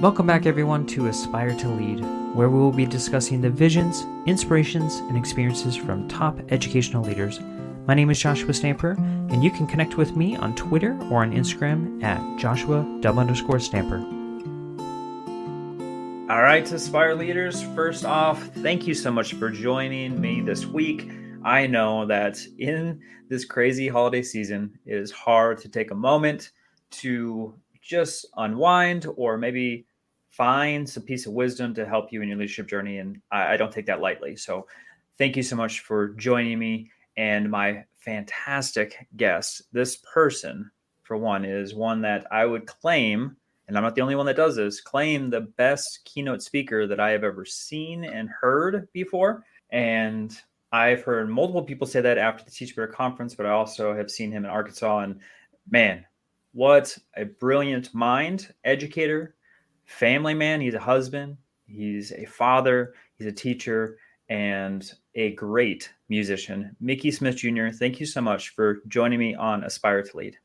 Welcome back, everyone, to Aspire to Lead, where we will be discussing the visions, inspirations, and experiences from top educational leaders. My name is Joshua Stamper, and you can connect with me on Twitter or on Instagram at Joshua_Stamper. All right, Aspire leaders, first off, thank you so much for joining me this week. I know that in this crazy holiday season, it is hard to take a moment to just unwind or maybe find some piece of wisdom to help you in your leadership journey. And I don't take that lightly. So thank you so much for joining me and my fantastic guest. This person, for one, is one that I would claim, and I'm not the only one that does this, claim the best keynote speaker that I have ever seen and heard before. And I've heard multiple people say that after the Teach Better conference, but I also have seen him in Arkansas. And man, what a brilliant mind, educator, family man. He's a husband, he's a father, he's a teacher, and a great musician. Mickey Smith Jr., thank you so much for joining me on Aspire to Lead.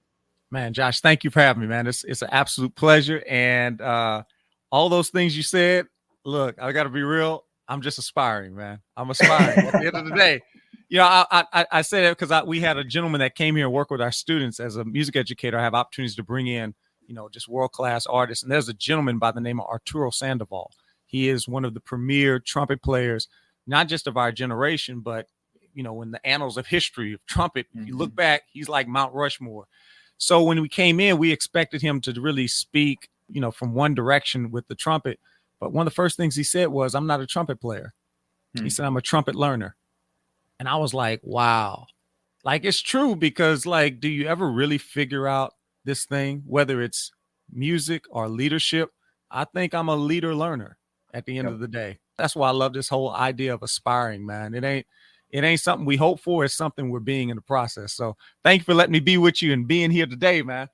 Man, Josh, thank you for having me, man. It's an absolute pleasure. And all those things you said, look, I got to be real. I'm just aspiring, man. I'm aspiring at the end of the day. You know, I say that because we had a gentleman that came here and worked with our students as a music educator. I have opportunities to bring in, you know, just world-class artists. And there's a gentleman by the name of Arturo Sandoval. He is one of the premier trumpet players, not just of our generation, but, you know, in the annals of history of trumpet, you look back, he's like Mount Rushmore. So when we came in, we expected him to really speak, you know, from one direction with the trumpet. But one of the first things he said was, I'm not a trumpet player. He said, I'm a trumpet learner. And I was like, wow, like it's true, because like, do you ever really figure out this thing, whether it's music or leadership? I think I'm a leader learner at the end of the day. That's why I love this whole idea of aspiring, man. It ain't something we hope for. It's something we're being in the process. So thank you for letting me be with you and being here today, man.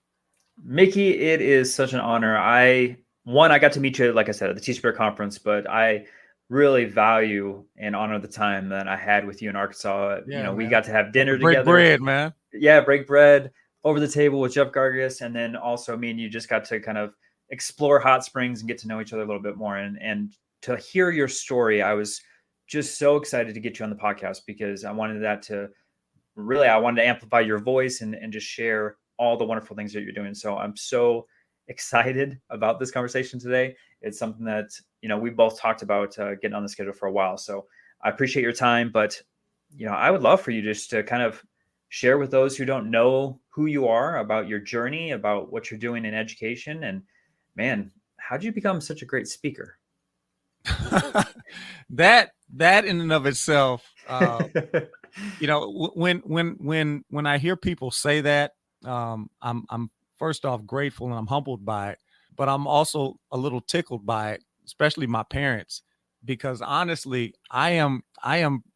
Mickey, it is such an honor. I got to meet you, like I said, at the Teach Better conference, but I really value and honor the time that I had with you in Arkansas. Yeah, you know, man. We got to have dinner Break together. bread, man. Yeah, break bread over the table with Jeff Gargas. And then also me and you just got to kind of explore Hot Springs and get to know each other a little bit more. And to hear your story, I was just so excited to get you on the podcast, because I wanted to amplify your voice and just share all the wonderful things that you're doing. So I'm so excited about this conversation today. It's something that, you know, we both talked about getting on the schedule for a while. So I appreciate your time, but, you know, I would love for you just to kind of share with those who don't know who you are, about your journey, about what you're doing in education. And man, how did you become such a great speaker? that in and of itself, you know, when I hear people say that, I'm first off grateful and I'm humbled by it, but I'm also a little tickled by it, especially my parents, because honestly, I am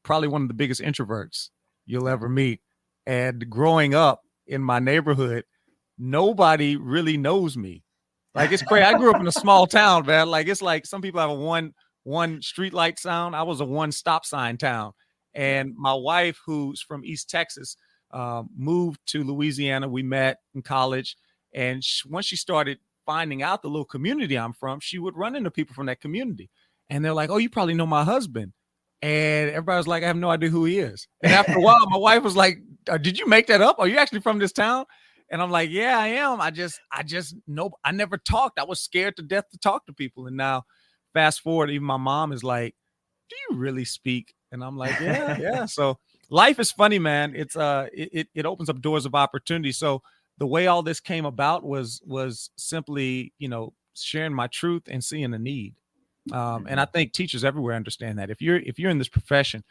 probably one of the biggest introverts you'll ever meet. And growing up in my neighborhood, nobody really knows me. Like, it's crazy. I grew up in a small town, man. Like, it's like some people have a one street light sound. I was a one stop sign town. And my wife, who's from East Texas, moved to Louisiana. We met in college. And once she started finding out the little community I'm from, she would run into people from that community. And they're like, oh, you probably know my husband. And everybody was like, I have no idea who he is. And after a while, my wife was like, did you make that up? Are you actually from this town? And I'm like, yeah, I am. I just know. I never talked. I was scared to death to talk to people. And now fast forward, even my mom is like, do you really speak? And I'm like, yeah. So life is funny, man. It's it opens up doors of opportunity. So the way all this came about was simply, you know, sharing my truth and seeing a need. And I think teachers everywhere understand that. If you're in this profession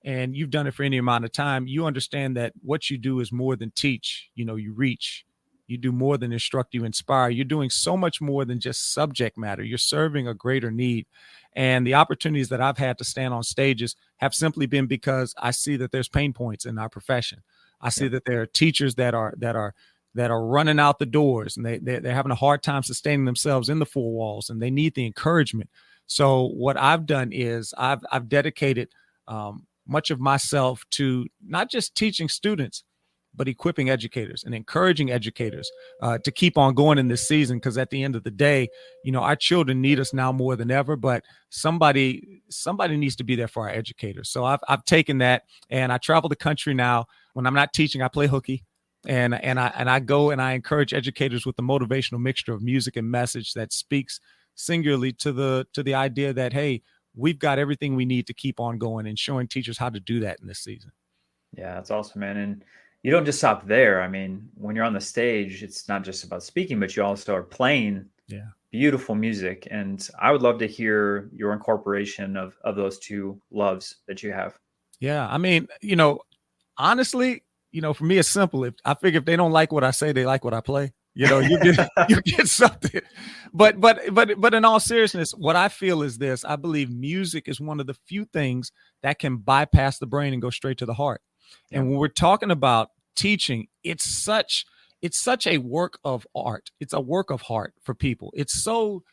and you've done it for any amount of time, you understand that what you do is more than teach. You know, you reach. You do more than instruct, you inspire. You're doing so much more than just subject matter. You're serving a greater need. And the opportunities that I've had to stand on stages have simply been because I see that there's pain points in our profession. I see that there are teachers that are running out the doors, and they're having a hard time sustaining themselves in the four walls, and they need the encouragement. So what I've done is I've dedicated much of myself to not just teaching students, but equipping educators and encouraging educators to keep on going in this season. Because at the end of the day, our children need us now more than ever, but somebody needs to be there for our educators. So I've taken that, and I travel the country now. When I'm not teaching, I play hooky. And I go and I encourage educators with the motivational mixture of music and message that speaks singularly to the idea that, hey, we've got everything we need to keep on going, and showing teachers how to do that in this season. Yeah, that's awesome, man. And you don't just stop there. I mean, when you're on the stage, it's not just about speaking, but you also are playing beautiful music. And I would love to hear your incorporation of those two loves that you have. Yeah. I mean, honestly, for me, it's simple. I figure if they don't like what I say, they like what I play. You get something. But in all seriousness, what I feel is this: I believe music is one of the few things that can bypass the brain and go straight to the heart. Yeah. And when we're talking about teaching, it's such a work of art. It's a work of heart for people. It's so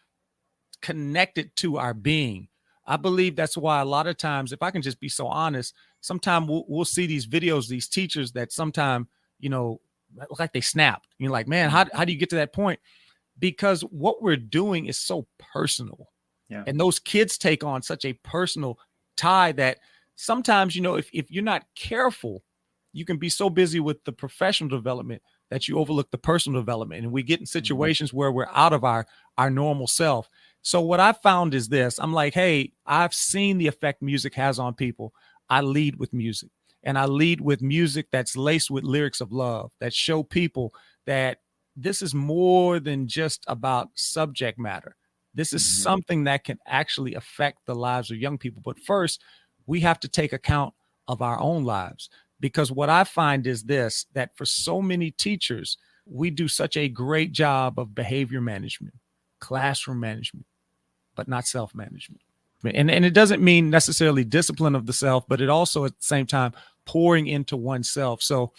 connected to our being. I believe that's why a lot of times, if I can just be so honest, sometimes we'll see these videos, these teachers that sometimes, look like they snapped. You're like, man, how do you get to that point? Because what we're doing is so personal. Yeah. And those kids take on such a personal tie that sometimes, if you're not careful, you can be so busy with the professional development that you overlook the personal development. And we get in situations where we're out of our normal self. So what I found is this: I'm like, hey, I've seen the effect music has on people. I lead with music, and I lead with music that's laced with lyrics of love that show people that this is more than just about subject matter. This is something that can actually affect the lives of young people. But first, we have to take account of our own lives, because what I find is this: that for so many teachers, we do such a great job of behavior management, classroom management, but not self-management. And it doesn't mean necessarily discipline of the self, but it also at the same time pouring into oneself. So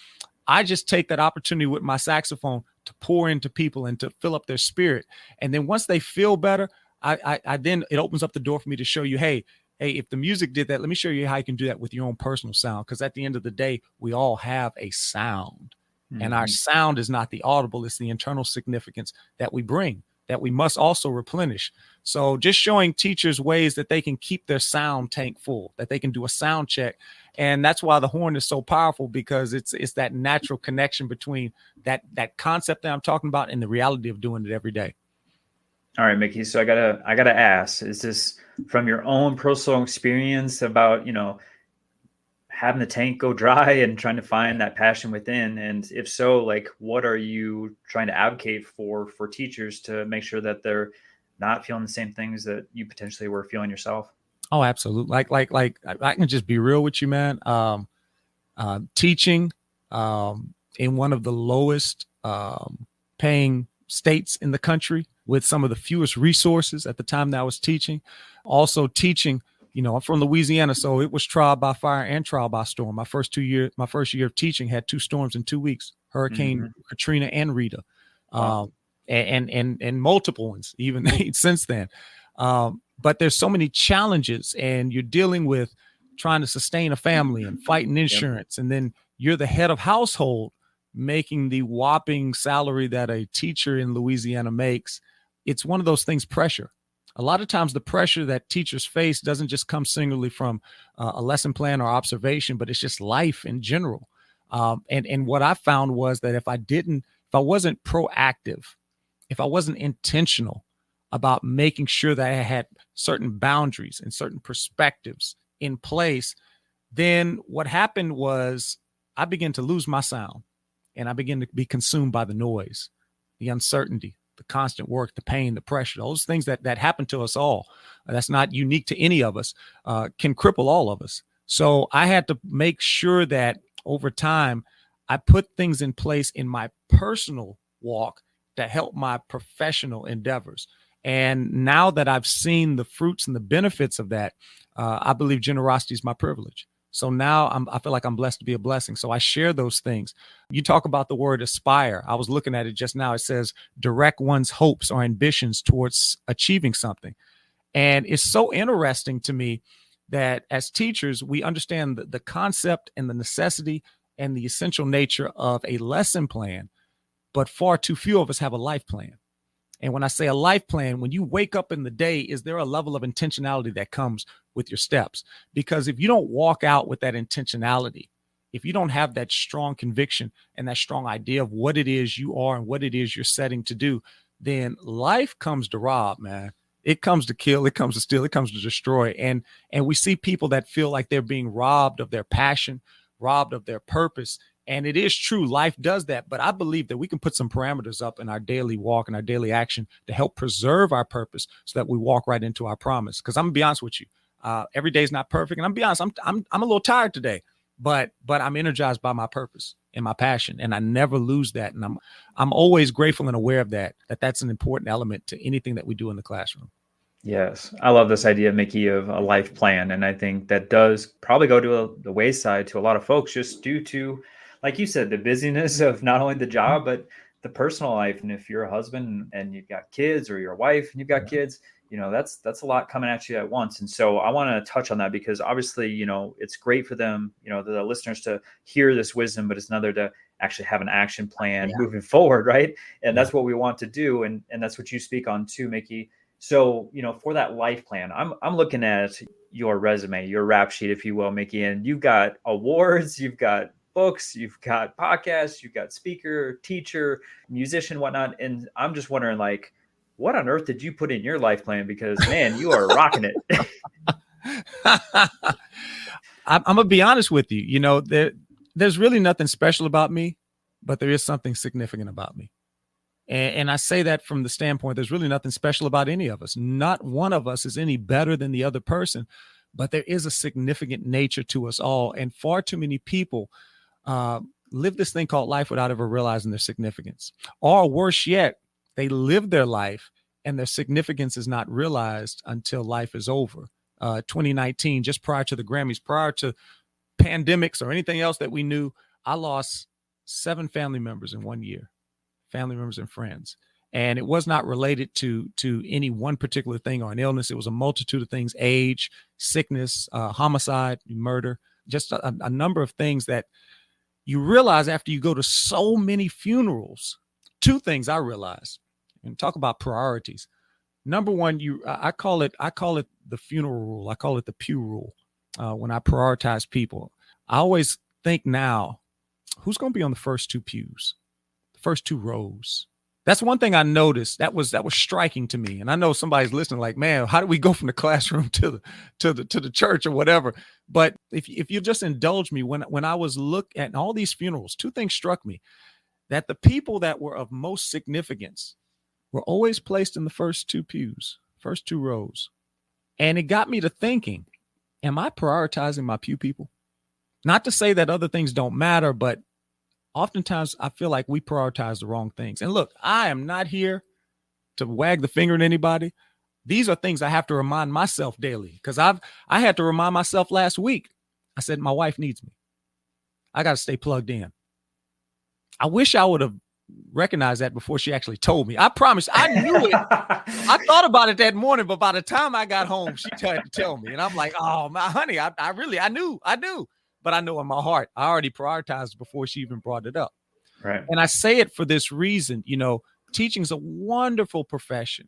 I just take that opportunity with my saxophone to pour into people and to fill up their spirit. And then once they feel better, I then it opens up the door for me to show you, hey, if the music did that, let me show you how you can do that with your own personal sound. Because at the end of the day, we all have a sound. And our sound is not the audible, it's the internal significance that we bring, that we must also replenish. So just showing teachers ways that they can keep their sound tank full, that they can do a sound check. And that's why the horn is so powerful, because it's that natural connection between that concept that I'm talking about and the reality of doing it every day. All right, Mickey. So I gotta ask, is this from your own personal experience about, having the tank go dry and trying to find that passion within? And if so, like, what are you trying to advocate for teachers to make sure that they're not feeling the same things that you potentially were feeling yourself? Oh, absolutely. Like I can just be real with you, man. Teaching in one of the lowest paying states in the country, with some of the fewest resources at the time that I was teaching. Also teaching, I'm from Louisiana, so it was trial by fire and trial by storm. My first year of teaching had 2 storms in 2 weeks: Hurricane Katrina and Rita. Wow. And multiple ones even since then. But there's so many challenges, and you're dealing with trying to sustain a family and fighting insurance. And then you're the head of household, making the whopping salary that a teacher in Louisiana makes. It's one of those things, pressure. A lot of times the pressure that teachers face doesn't just come singularly from a lesson plan or observation, but it's just life in general. And what I found was that if I wasn't proactive, if I wasn't intentional about making sure that I had certain boundaries and certain perspectives in place, then what happened was I began to lose my sound, and I began to be consumed by the noise, the uncertainty, the constant work, the pain, the pressure, those things that happen to us all. That's not unique to any of us, can cripple all of us. So I had to make sure that over time, I put things in place in my personal walk to help my professional endeavors. And now that I've seen the fruits and the benefits of that, I believe generosity is my privilege. So now I feel like I'm blessed to be a blessing. So I share those things. You talk about the word aspire. I was looking at it just now. It says direct one's hopes or ambitions towards achieving something. And it's so interesting to me that as teachers, we understand the concept and the necessity and the essential nature of a lesson plan, but far too few of us have a life plan. And when I say a life plan, when you wake up in the day, is there a level of intentionality that comes with your steps? Because if you don't walk out with that intentionality, if you don't have that strong conviction and that strong idea of what it is you are and what it is you're setting to do, then life comes to rob, man. It comes to kill, it comes to steal, it comes to destroy. And we see people that feel like they're being robbed of their passion, robbed of their purpose. And it is true, life does that. But I believe that we can put some parameters up in our daily walk and our daily action to help preserve our purpose so that we walk right into our promise. Because I'm gonna be honest with you, every day is not perfect, and I'm gonna be honest, I'm a little tired today, but I'm energized by my purpose and my passion, and I never lose that. And I'm always grateful and aware of that's an important element to anything that we do in the classroom. Yes, I love this idea, Mickey, of a life plan. And I think that does probably go to the wayside to a lot of folks just due to, like you said, the busyness of not only the job, but the personal life. And if you're a husband and you've got kids, or your wife and you've got kids, that's a lot coming at you at once. And so I want to touch on that because obviously, it's great for them, the listeners to hear this wisdom, but it's another to actually have an action plan moving forward. Right. And that's what we want to do. And that's what you speak on too, Mickey. So, for that life plan, I'm looking at your resume, your rap sheet, if you will, Mickey, and you've got awards, you've got books, you've got podcasts, you've got speaker, teacher, musician, whatnot. And I'm just wondering, like, what on earth did you put in your life plan? Because, man, you are rocking it. I'm going to be honest with you. There's really nothing special about me, but there is something significant about me. And I say that from the standpoint, there's really nothing special about any of us. Not one of us is any better than the other person, but there is a significant nature to us all. And far too many people live this thing called life without ever realizing their significance. Or worse yet, they live their life and their significance is not realized until life is over. 2019, just prior to the Grammys, prior to pandemics or anything else that we knew, I lost 7 family members in 1 year. Family members and friends. And it was not related to any one particular thing or an illness. It was a multitude of things: age, sickness, homicide, murder, just a number of things that you realize after you go to so many funerals. 2 things I realized, and talk about priorities. Number one, I call it the funeral rule. I call it the pew rule. When I prioritize people, I always think now, who's going to be on the first 2 pews? First 2 rows. That's one thing I noticed that was striking to me. And I know somebody's listening like, man, how do we go from the classroom to the church or whatever? But if you just indulge me, when I was looking at all these funerals, 2 things struck me: that the people that were of most significance were always placed in the first 2 pews, first 2 rows. And it got me to thinking, am I prioritizing my pew people? Not to say that other things don't matter, but oftentimes I feel like we prioritize the wrong things. And look, I am not here to wag the finger at anybody. These are things I have to remind myself daily, because I had to remind myself last week. I said, my wife needs me. I got to stay plugged in. I wish I would have recognized that before she actually told me. I promise, I knew it. I thought about it that morning, but by the time I got home, she tried to tell me. And I'm like, oh, my honey, I knew. But I know in my heart, I already prioritized before she even brought it up. Right. And I say it for this reason. Teaching is a wonderful profession,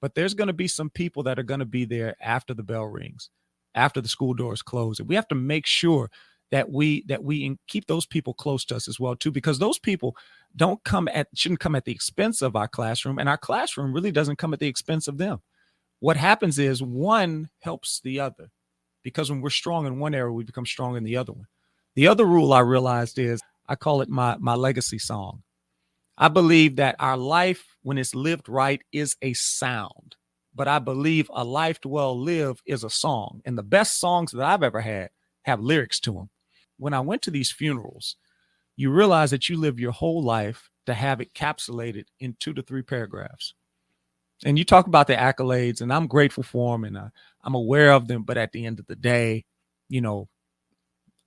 but there's going to be some people that are going to be there after the bell rings, after the school doors close. And we have to make sure that we keep those people close to us as well, too, because those people shouldn't come at the expense of our classroom. And our classroom really doesn't come at the expense of them. What happens is one helps the other. Because when we're strong in one area, we become strong in the other one. The other rule I realized is, I call it my legacy song. I believe that our life, when it's lived right, is a sound. But I believe a life well lived is a song. And the best songs that I've ever had have lyrics to them. When I went to these funerals, you realize that you live your whole life to have it capsulated in 2 to 3 paragraphs. And you talk about the accolades, and I'm grateful for them, and I'm aware of them. But at the end of the day,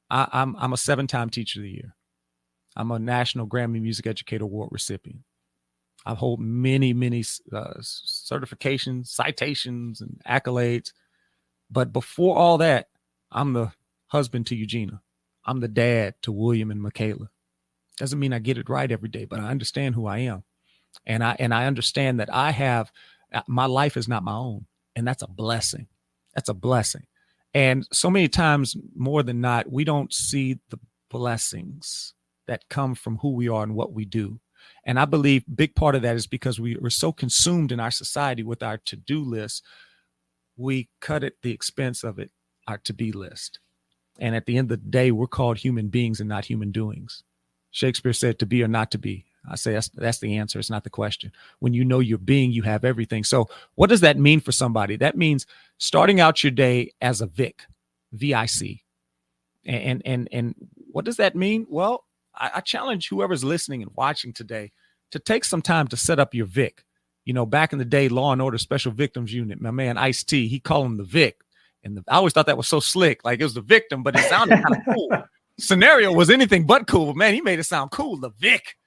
I'm a 7-time Teacher of the Year. I'm a National Grammy Music Educator Award recipient. I hold many certifications, citations, and accolades. But before all that, I'm the husband to Eugenia. I'm the dad to William and Michaela. Doesn't mean I get it right every day, but I understand who I am. And I understand that I have, my life is not my own. And that's a blessing. That's a blessing. And so many times, more than not, we don't see the blessings that come from who we are and what we do. And I believe big part of that is because we're so consumed in our society with our to-do list, we cut at the expense of our to-be list. And at the end of the day, we're called human beings and not human doings. Shakespeare said, to be or not to be. I say that's the answer. It's not the question. When you know your being, you have everything. So what does that mean for somebody? That means starting out your day as a Vic, V-I-C. And what does that mean? Well, I challenge whoever's listening and watching today to take some time to set up your Vic. You know, back in the day, Law and Order Special Victims Unit, my man Ice-T, he called him the Vic. And I always thought that was so slick, like it was the victim, but it sounded kind of cool. Scenario was anything but cool. Man, he made it sound cool. The Vic.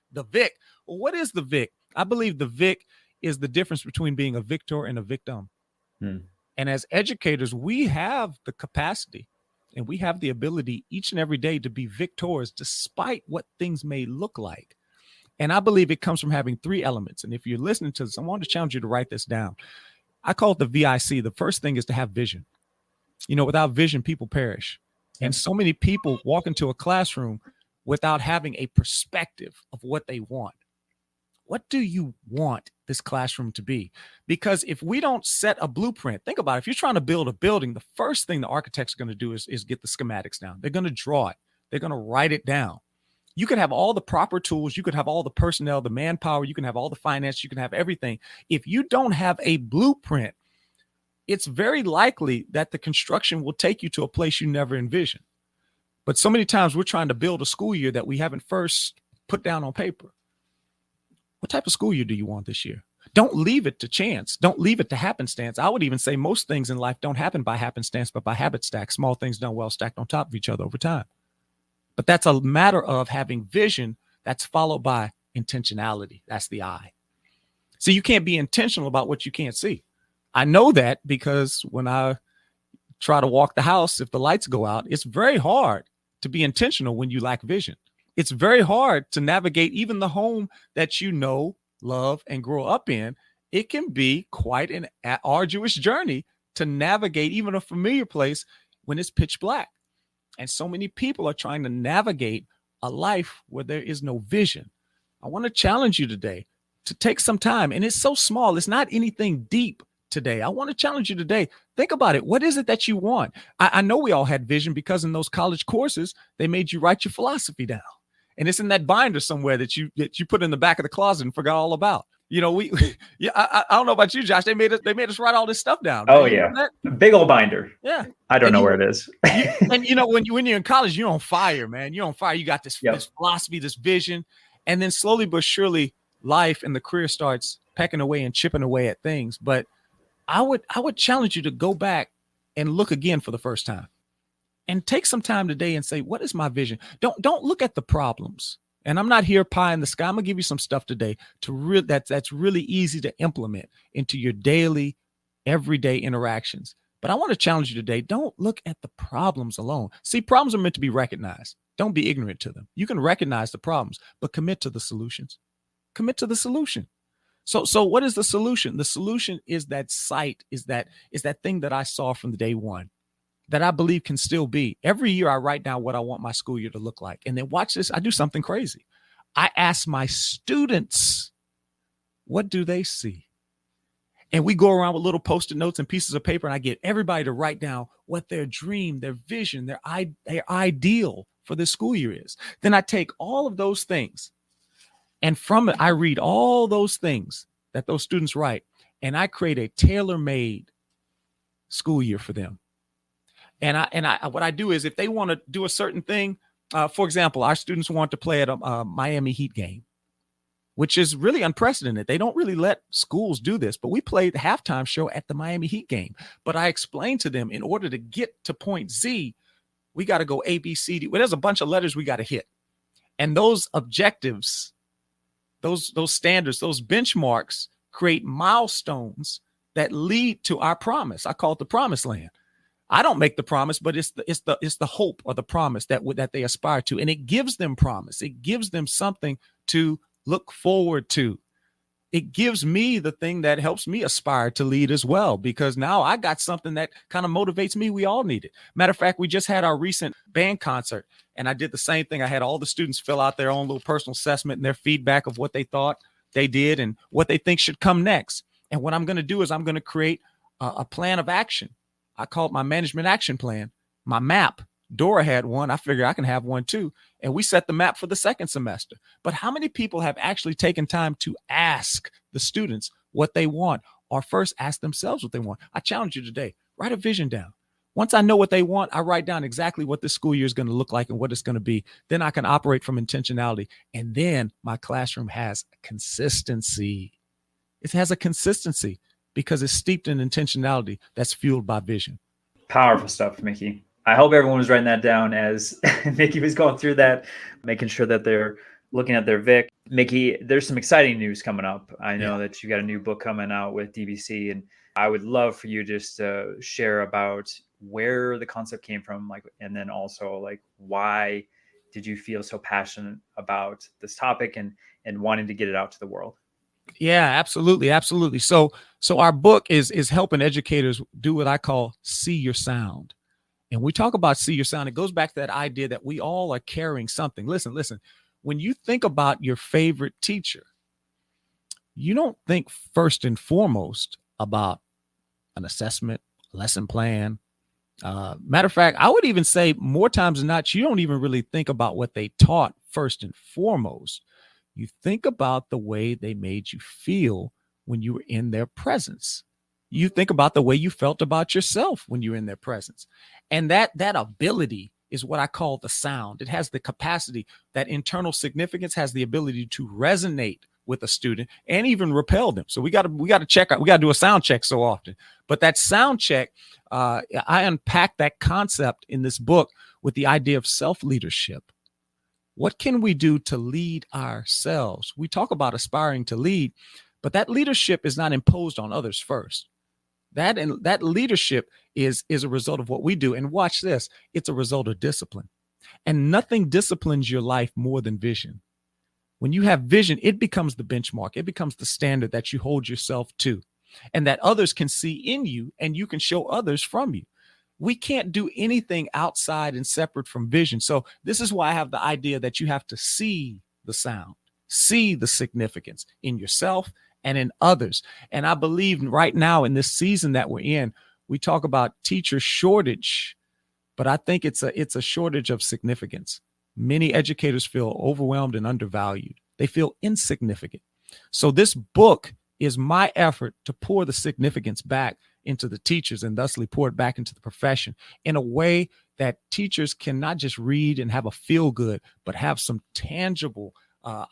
Well, what is the Vic? I believe the Vic is the difference between being a victor and a victim. And as educators, we have the capacity and we have the ability each and every day to be victors despite what things may look like. And I believe it comes from having three elements. And if you're listening to this, I want to challenge you to write this down. I call it the VIC. The first thing is to have vision. You know, without vision, people perish. And so many people walk into a classroom without having a perspective of what they want. What do you want this classroom to be? Because if we don't set a blueprint, think about it. If you're trying to build a building, the first thing the architect's going to do is get the schematics down. They're going to draw it. They're going to write it down. You could have all the proper tools. You could have all the personnel, the manpower. You can have all the finance. You can have everything. If you don't have a blueprint, it's very likely that the construction will take you to a place you never envisioned. But so many times we're trying to build a school year that we haven't first put down on paper. What type of school year do you want this year? Don't leave it to chance. Don't leave it to happenstance. I would even say most things in life don't happen by happenstance, but by habit stack. Small things done well stacked on top of each other over time. But that's a matter of having vision that's followed by intentionality. That's the I. So you can't be intentional about what you can't see. I know that because when I try to walk the house, if the lights go out, it's very hard to be intentional when you lack vision. It's very hard to navigate even the home that you know, love, and grow up in. It can be quite an arduous journey to navigate even a familiar place when it's pitch black. And so many people are trying to navigate a life where there is no vision. I want to challenge you today to take some time. And it's so small. It's not anything deep today. I want to challenge you today. Think about it. What is it that you want? I know we all had vision because in those college courses, they made you write your philosophy down. And it's in that binder somewhere that you put in the back of the closet and forgot all about. You know, I don't know about you, Josh. They made us write all this stuff down. Oh, yeah. Big old binder. Yeah. I don't know where it is. And you know, when you're in college, you're on fire, man. You're on fire. You got this philosophy, this vision. And then slowly but surely, life and the career starts pecking away and chipping away at things. But I would challenge you to go back and look again for the first time and take some time today and say, what is my vision? Don't look at the problems. And I'm not here pie in the sky. I'm gonna give you some stuff today that's really easy to implement into your daily, everyday interactions. But I want to challenge you today. Don't look at the problems alone. See, problems are meant to be recognized. Don't be ignorant to them. You can recognize the problems, but commit to the solutions. Commit to the solution. So what is the solution? The solution is that sight, is that thing that I saw from the day one that I believe can still be. Every year I write down what I want my school year to look like. And then watch this. I do something crazy. I ask my students, what do they see? And we go around with little Post-it notes and pieces of paper, and I get everybody to write down what their dream, their vision, their ideal for this school year is. Then I take all of those things, and from it, I read all those things that those students write, and I create a tailor-made school year for them. And what I do is, if they want to do a certain thing, for example, our students want to play at a Miami Heat game, which is really unprecedented. They don't really let schools do this, but we played the halftime show at the Miami Heat game. But I explained to them, in order to get to point Z, we got to go A, B, C, D. Well, there's a bunch of letters we got to hit. And those objectives, those standards, those benchmarks create milestones that lead to our promise. I call it the promised land. I don't make the promise, but it's the hope or the promise that they aspire to. And it gives them promise. It gives them something to look forward to. It gives me the thing that helps me aspire to lead as well, because now I got something that kind of motivates me. We all need it. Matter of fact, we just had our recent band concert, and I did the same thing. I had all the students fill out their own little personal assessment and their feedback of what they thought they did and what they think should come next. And what I'm going to do is I'm going to create a plan of action. I call it my management action plan, my map. Dora had one. I figure I can have one too. And we set the map for the second semester. But how many people have actually taken time to ask the students what they want, or first ask themselves what they want? I challenge you today, write a vision down. Once I know what they want, I write down exactly what this school year is going to look like and what it's going to be. Then I can operate from intentionality. And then my classroom has consistency. It has a consistency because it's steeped in intentionality that's fueled by vision. Powerful stuff, Mickey. I hope everyone was writing that down as Mickey was going through that, making sure that they're looking at their Vic. Mickey, there's some exciting news coming up. I know that you got a new book coming out with DBC, and I would love for you just to share about where the concept came from, like, and then also like why did you feel so passionate about this topic and wanting to get it out to the world? Yeah, absolutely. Absolutely. So our book is helping educators do what I call see your sound. And we talk about see your sound. It goes back to that idea that we all are carrying something. Listen, when you think about your favorite teacher, you don't think first and foremost about an assessment, lesson plan. Matter of fact, I would even say more times than not, you don't even really think about what they taught first and foremost. You think about the way they made you feel when you were in their presence. You think about the way you felt about yourself when you were in their presence. And that ability is what I call the sound. It has the capacity, that internal significance has the ability to resonate with a student and even repel them. So we got to check out, we got to do a sound check so often. But that sound check, I unpack that concept in this book with the idea of self-leadership. What can we do to lead ourselves? We talk about aspiring to lead, but that leadership is not imposed on others first. That leadership is a result of what we do. And watch this, it's a result of discipline. And nothing disciplines your life more than vision. When you have vision, it becomes the benchmark. It becomes the standard that you hold yourself to, and that others can see in you and you can show others from you. We can't do anything outside and separate from vision. So this is why I have the idea that you have to see the sound, see the significance in yourself and in others. And I believe right now in this season that we're in, we talk about teacher shortage, but I think it's a shortage of significance. Many educators feel overwhelmed and undervalued. They feel insignificant. So this book is my effort to pour the significance back into the teachers and thusly pour it back into the profession in a way that teachers can not just read and have a feel good, but have some tangible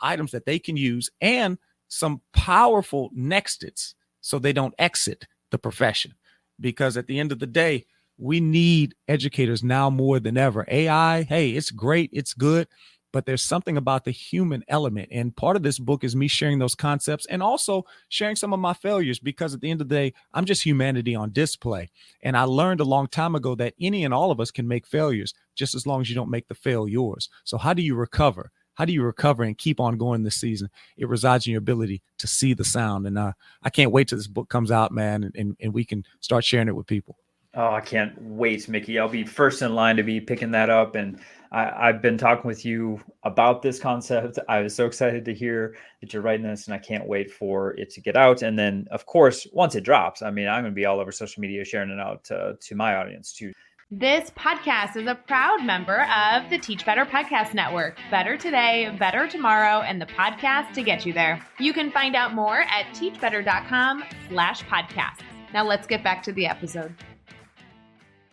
items that they can use and some powerful nexteds so they don't exit the profession. Because at the end of the day, we need educators now more than ever. AI, hey, it's great, it's good, but there's something about the human element. And part of this book is me sharing those concepts and also sharing some of my failures, because at the end of the day, I'm just humanity on display. And I learned a long time ago that any and all of us can make failures, just as long as you don't make the fail yours. So how do you recover? How do you recover and keep on going this season? It resides in your ability to see the sound. And I can't wait till this book comes out, man, and we can start sharing it with people. Oh, I can't wait, Mickey. I'll be first in line to be picking that up. And I've been talking with you about this concept. I was so excited to hear that you're writing this, and I can't wait for it to get out. And then, of course, once it drops, I mean, I'm going to be all over social media sharing it out to my audience too. This podcast is a proud member of the Teach Better Podcast Network. Better today, better tomorrow, and the podcast to get you there. You can find out more at teachbetter.com/podcasts. Now let's get back to the episode.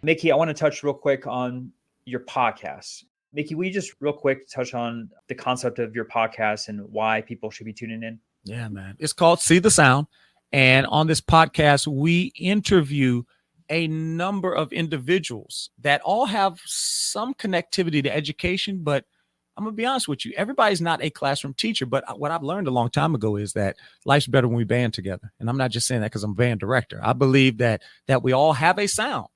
Mickey, I want to touch real quick on your podcast. Mickey, will you just real quick touch on the concept of your podcast and why people should be tuning in? Yeah, man. It's called See the Sound. And on this podcast, we interview a number of individuals that all have some connectivity to education, but I'm going to be honest with you. Everybody's not a classroom teacher, but what I've learned a long time ago is that life's better when we band together. And I'm not just saying that because I'm a band director. I believe that we all have a sound,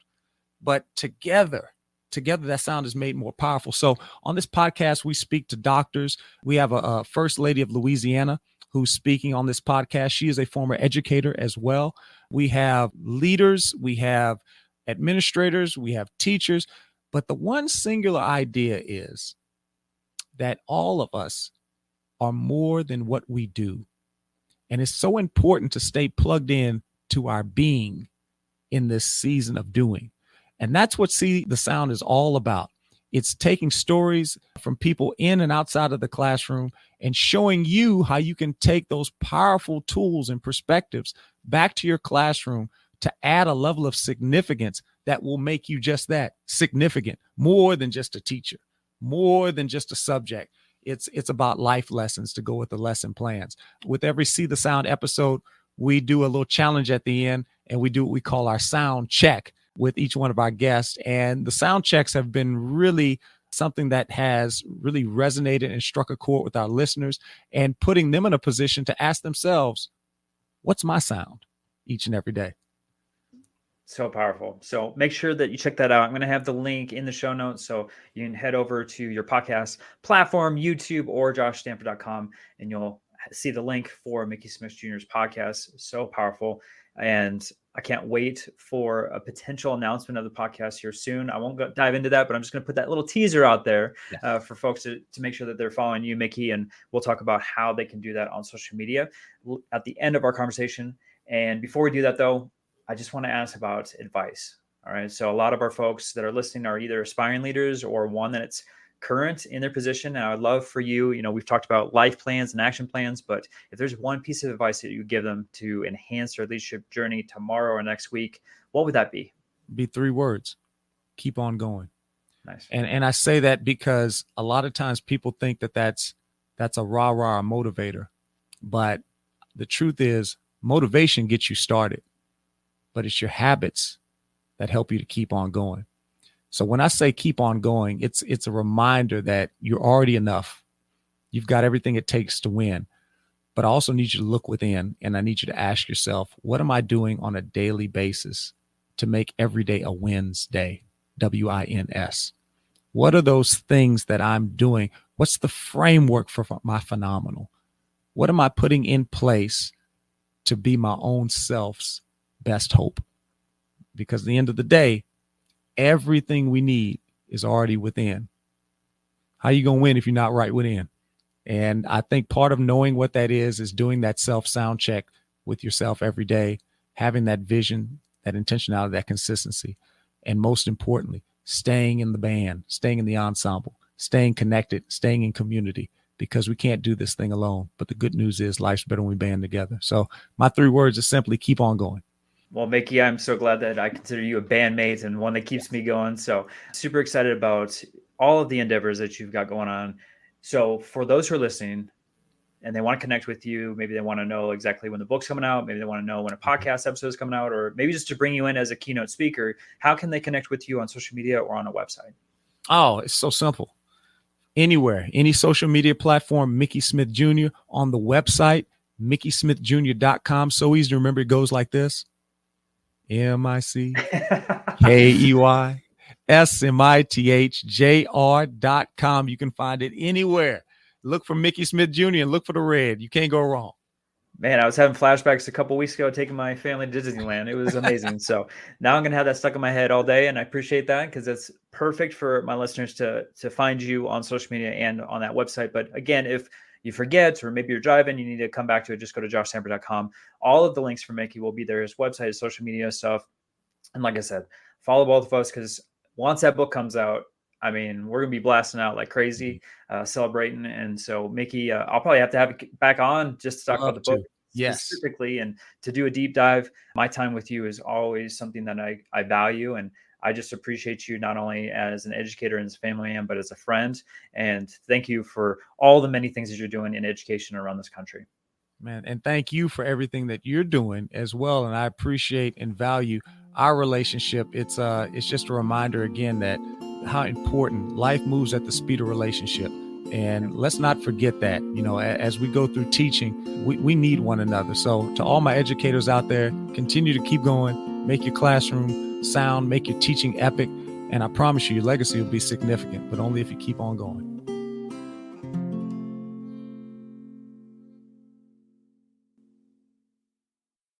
but together that sound is made more powerful. So on this podcast, we speak to doctors. We have a First Lady of Louisiana who's speaking on this podcast. She is a former educator as well. We have leaders, we have administrators, we have teachers. But the one singular idea is that all of us are more than what we do. And it's so important to stay plugged in to our being in this season of doing. And that's what See the Sound is all about. It's taking stories from people in and outside of the classroom and showing you how you can take those powerful tools and perspectives back to your classroom to add a level of significance that will make you just that, significant, more than just a teacher, more than just a subject. It's about life lessons to go with the lesson plans. With every See the Sound episode, we do a little challenge at the end, and we do what we call our sound check with each one of our guests. And the sound checks have been really something that has really resonated and struck a chord with our listeners, and putting them in a position to ask themselves, what's my sound each and every day? So powerful. So make sure that you check that out. I'm going to have the link in the show notes, so you can head over to your podcast platform, YouTube, or joshstanford.com, and you'll see the link for Mickey Smith Jr.'s podcast. So powerful. And I can't wait for a potential announcement of the podcast here soon. I won't dive into that, but I'm just going to put that little teaser out there for folks to make sure that they're following you, Mickey, and we'll talk about how they can do that on social media at the end of our conversation. And before we do that, though, I just want to ask about advice. All right. So a lot of our folks that are listening are either aspiring leaders or one that's current in their position. And I would love for you, we've talked about life plans and action plans, but if there's one piece of advice that you give them to enhance their leadership journey tomorrow or next week, what would that be? Be 3 words: keep on going. Nice. And I say that because a lot of times people think that that's a rah-rah motivator. But the truth is, motivation gets you started, but it's your habits that help you to keep on going. So when I say keep on going, it's a reminder that you're already enough. You've got everything it takes to win. But I also need you to look within, and I need you to ask yourself, what am I doing on a daily basis to make every day a wins day? WINS. What are those things that I'm doing? What's the framework for my phenomenal? What am I putting in place to be my own self's best hope? Because at the end of the day, everything we need is already within. How you going to win if you're not right within? And I think part of knowing what that is doing that self sound check with yourself every day, having that vision, that intentionality, that consistency. And most importantly, staying in the band, staying in the ensemble, staying connected, staying in community, because we can't do this thing alone. But the good news is life's better when we band together. So my 3 words is simply keep on going. Well, Mickey, I'm so glad that I consider you a bandmate and one that keeps me going. So super excited about all of the endeavors that you've got going on. So for those who are listening and they want to connect with you, maybe they want to know exactly when the book's coming out, maybe they want to know when a podcast episode is coming out, or maybe just to bring you in as a keynote speaker, how can they connect with you on social media or on a website? Oh, it's so simple. Anywhere, any social media platform, Mickey Smith Jr. On the website, MickeySmithJr.com. So easy to remember. It goes like this: MickeySmithJr.com. You can find it anywhere. Look for Mickey Smith Jr. and look for the red. You can't go wrong. Man, I was having flashbacks a couple weeks ago, taking my family to Disneyland. It was amazing. So now I'm going to have that stuck in my head all day. And I appreciate that because it's perfect for my listeners to find you on social media and on that website. But again, if you forget, or maybe you're driving, you need to come back to it, just go to joshstanford.com. All of the links for Mickey will be there. His website, his social media stuff. And like I said, follow both of us, because once that book comes out, I mean, we're going to be blasting out like crazy, celebrating. And so, Mickey, I'll probably have to have you back on just to talk about the book specifically and to do a deep dive. My time with you is always something that I value. And I just appreciate you not only as an educator and as a family man, but as a friend. And thank you for all the many things that you're doing in education around this country. Man, and thank you for everything that you're doing as well. And I appreciate and value our relationship. It's just a reminder again that how important life moves at the speed of relationship. And let's not forget that, as we go through teaching, we need one another. So to all my educators out there, continue to keep going, make your classroom sound, make your teaching epic. And I promise you, your legacy will be significant, but only if you keep on going.